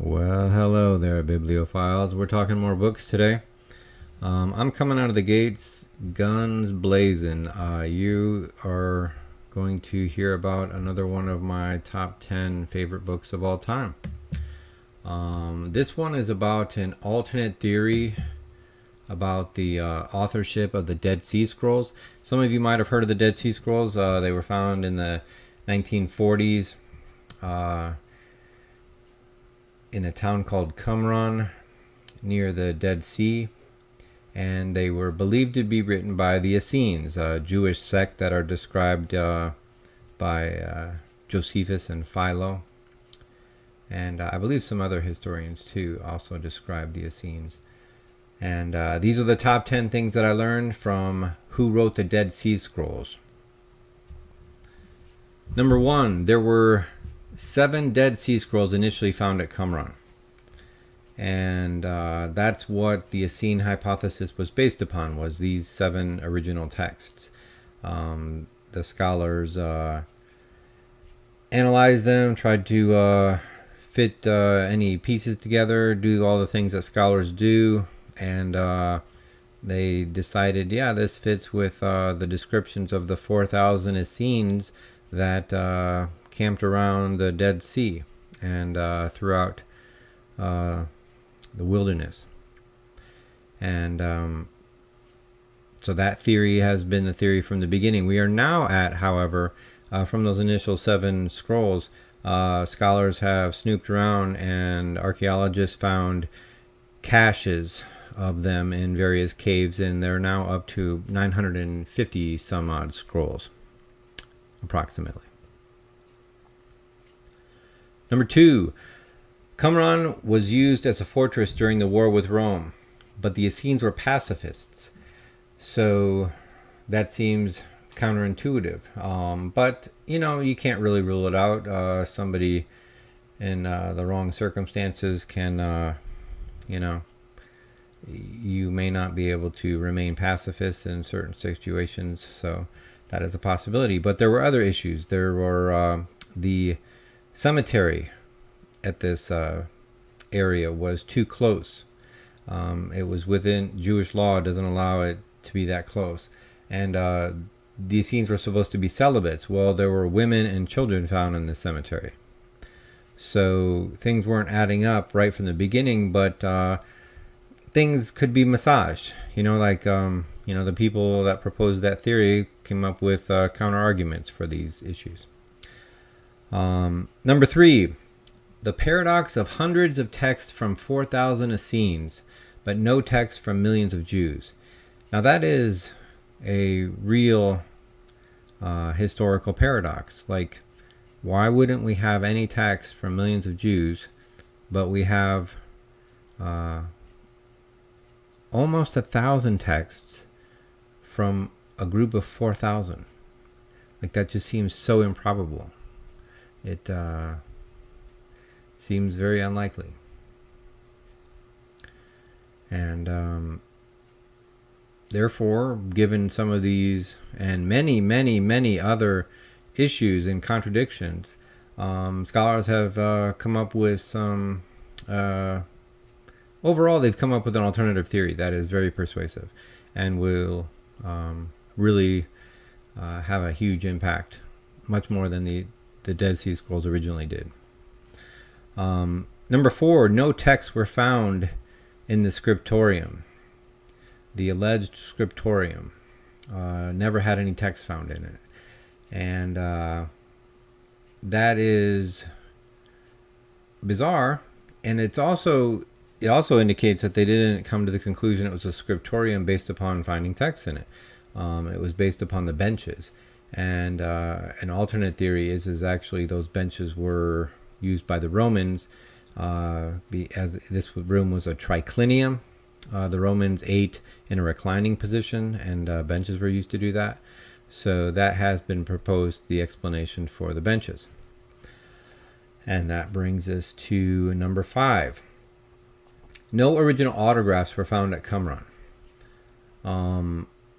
Well, hello there, bibliophiles. We're talking more books today. I'm coming out of the gates, guns blazing. You are going to hear about another one of my top 10 favorite books of all time. This one is about an alternate theory about the authorship of the Dead Sea Scrolls. Some of you might have heard of the Dead Sea Scrolls. They were found in the 1940s. In a town called Qumran near the Dead Sea, and they were believed to be written by the Essenes, a Jewish sect that are described by Josephus and Philo, and I believe some other historians too also describe the Essenes. And these are the top 10 things that I learned from who wrote the Dead Sea Scrolls. Number 1, there were 7 Dead Sea Scrolls initially found at Qumran. And that's what the Essene hypothesis was based upon, was these 7 original texts. The scholars analyzed them, tried to fit any pieces together, do all the things that scholars do, and they decided, yeah, this fits with the descriptions of the 4,000 Essenes that camped around the Dead Sea and throughout the wilderness. And so that theory has been the theory from the beginning. We are now at, however, from those initial 7 scrolls, scholars have snooped around and archaeologists found caches of them in various caves, and they're now up to 950 some odd scrolls, approximately. Number 2, Qumran was used as a fortress during the war with Rome, but the Essenes were pacifists, so that seems counterintuitive. But, you can't really rule it out. Somebody in the wrong circumstances can, you may not be able to remain pacifist in certain situations, so that is a possibility. But there were other issues. There were the cemetery at this area was too close. It was within Jewish law, doesn't allow it to be that close. And the Essenes were supposed to be celibates. Well, there were women and children found in the cemetery. So things weren't adding up right from the beginning, but things could be massaged. The people that proposed that theory came up with counter arguments for these issues. Number 3, the paradox of hundreds of texts from 4,000 Essenes, but no texts from millions of Jews. Now that is a real historical paradox. Like, why wouldn't we have any texts from millions of Jews, but we have almost 1,000 texts from a group of 4,000? Like, that just seems so improbable. It seems very unlikely. And therefore, given some of these and many, many, many other issues and contradictions, scholars have come up with some... overall, they've come up with an alternative theory that is very persuasive and will really have a huge impact, much more than the Dead Sea Scrolls originally did. Number 4, no texts were found in the scriptorium. The alleged scriptorium never had any text found in it. And that is bizarre. And it also indicates that they didn't come to the conclusion it was a scriptorium based upon finding texts in it. It was based upon the benches. And an alternate theory is actually those benches were used by the Romans, as this room was a triclinium. The Romans ate in a reclining position, and benches were used to do that. So that has been proposed, the explanation for the benches. And that brings us to number 5. No original autographs were found at Qumran.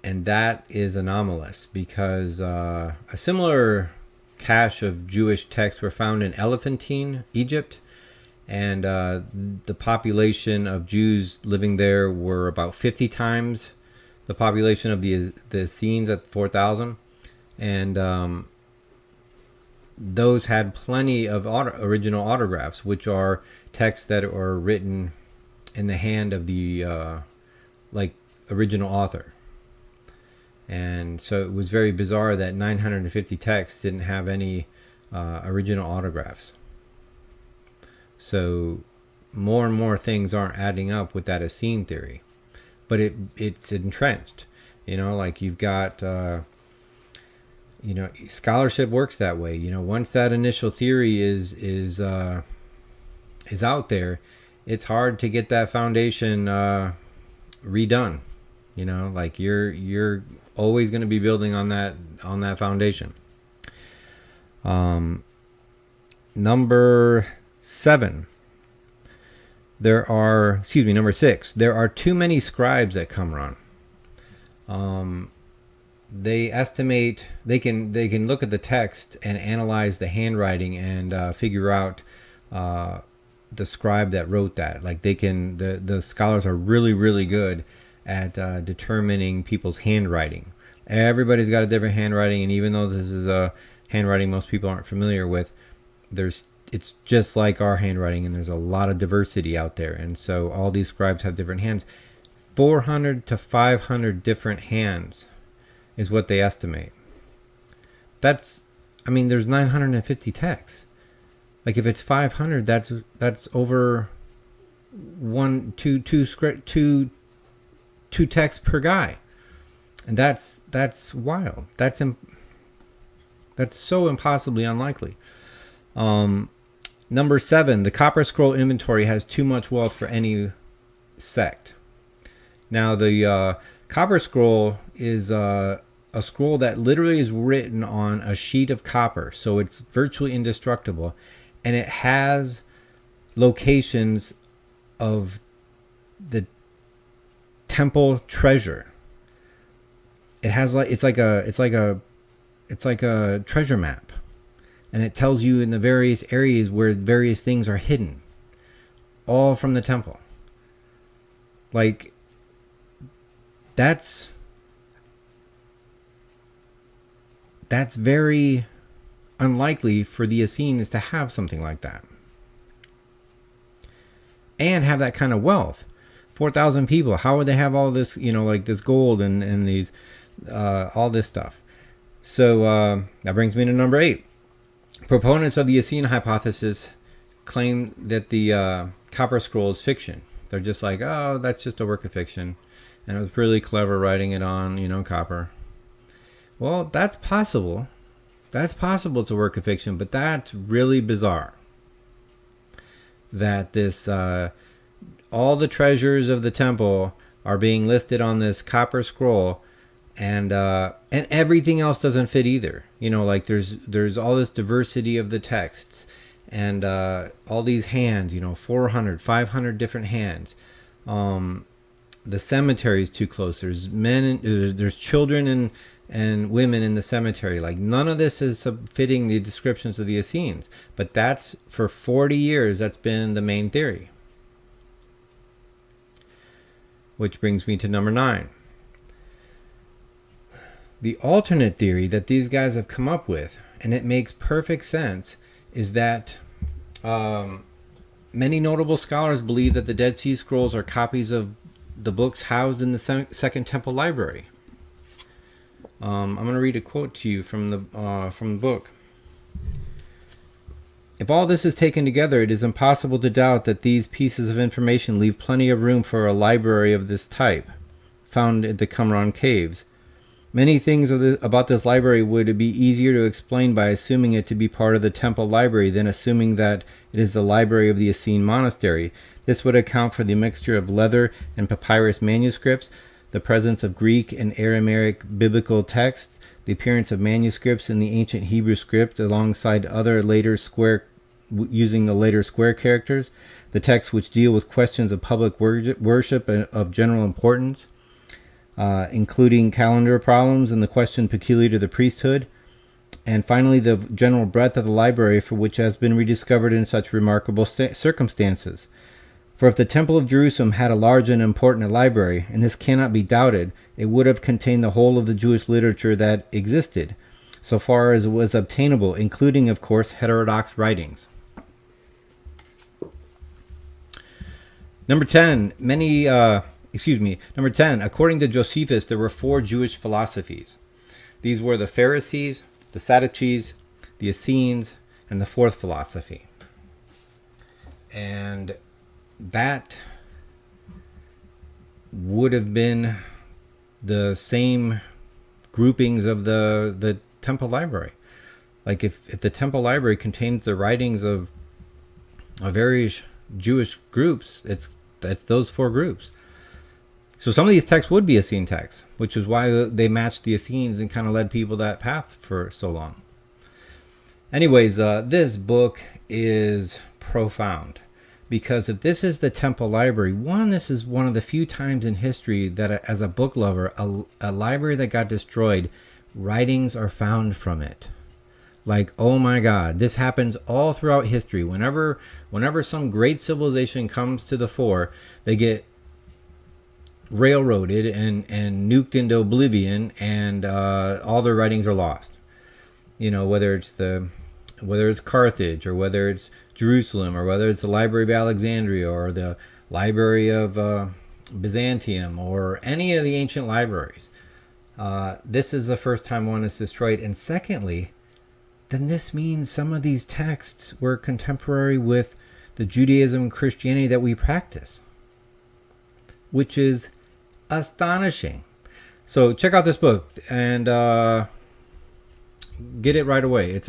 And that is anomalous because a similar cache of Jewish texts were found in Elephantine, Egypt, and the population of Jews living there were about 50 times the population of the Essenes at 4,000, and those had plenty of original autographs, which are texts that are written in the hand of the original author. And so it was very bizarre that 950 texts didn't have any original autographs. So more and more things aren't adding up with that Essene theory, but it's entrenched. Like you've got scholarship works that way. Once that initial theory is out there, it's hard to get that foundation redone. Like you're always going to be building on that foundation. Number 6. There are too many scribes at Qumran. They estimate they can look at the text and analyze the handwriting and figure out the scribe that wrote that. Like the scholars are really, really good at determining people's handwriting. Everybody's got a different handwriting, and even though this is a handwriting most people aren't familiar with, it's just like our handwriting, and there's a lot of diversity out there. And so all these scribes have different hands. 400 to 500 different hands is what they estimate. There's 950 texts. Like if it's 500, that's over two texts per guy, and that's wild. That's so impossibly unlikely. Number 7, the Copper Scroll inventory has too much wealth for any sect. Now the Copper Scroll is a scroll that literally is written on a sheet of copper, so it's virtually indestructible, and it has locations of the temple treasure. It has it's like a treasure map, and it tells you in the various areas where various things are hidden, all from the temple. Like that's very unlikely for the Essenes to have something like that and have that kind of wealth. 4,000 people. How would they have all this, like this gold and these, all this stuff? So that brings me to number 8. Proponents of the Essene hypothesis claim that the Copper Scroll is fiction. They're just like, oh, that's just a work of fiction, and it was really clever writing it on, copper. Well, that's possible. That's possible it's a work of fiction, but that's really bizarre. That this, all the treasures of the temple are being listed on this Copper Scroll, and everything else doesn't fit either. Like there's all this diversity of the texts, and all these hands, 400, 500 different hands. The cemetery is too close. There's there's children and women in the cemetery. Like none of this is fitting the descriptions of the Essenes. But that's, for 40 years, that's been the main theory. Which brings me to number 9. The alternate theory that these guys have come up with, and it makes perfect sense, is that many notable scholars believe that the Dead Sea Scrolls are copies of the books housed in the Second Temple Library. I'm going to read a quote to you from the book. If all this is taken together, it is impossible to doubt that these pieces of information leave plenty of room for a library of this type, found at the Qumran caves. Many things about this library would be easier to explain by assuming it to be part of the temple library than assuming that it is the library of the Essene monastery. This would account for the mixture of leather and papyrus manuscripts, the presence of Greek and Aramaic biblical texts, the appearance of manuscripts in the ancient Hebrew script alongside other using the later square characters, the texts which deal with questions of public worship of general importance, including calendar problems and the question peculiar to the priesthood, And finally, the general breadth of the library, for which has been rediscovered in such remarkable circumstances. For if the Temple of Jerusalem had a large and important library, and this cannot be doubted, it would have contained the whole of the Jewish literature that existed, so far as it was obtainable, including, of course, heterodox writings. Number 10, according to Josephus, there were 4 Jewish philosophies. These were the Pharisees, the Sadducees, the Essenes, and the 4th philosophy. And that would have been the same groupings of the temple library. Like if the temple library contains the writings of various Jewish groups, it's those 4 groups. So some of these texts would be Essene texts, which is why they matched the Essenes and kind of led people that path for so long. Anyways, this book is profound. Because if this is the temple library, this is one of the few times in history that as a book lover, a library that got destroyed, writings are found from it. Like, oh my God, this happens all throughout history. Whenever some great civilization comes to the fore, they get railroaded and nuked into oblivion, and all their writings are lost. You know, whether it's Carthage, or whether it's Jerusalem, or whether it's the Library of Alexandria, or the Library of Byzantium, or any of the ancient libraries. This is the first time one is destroyed. And secondly, then this means some of these texts were contemporary with the Judaism and Christianity that we practice, which is astonishing. So check out this book and get it right away. It's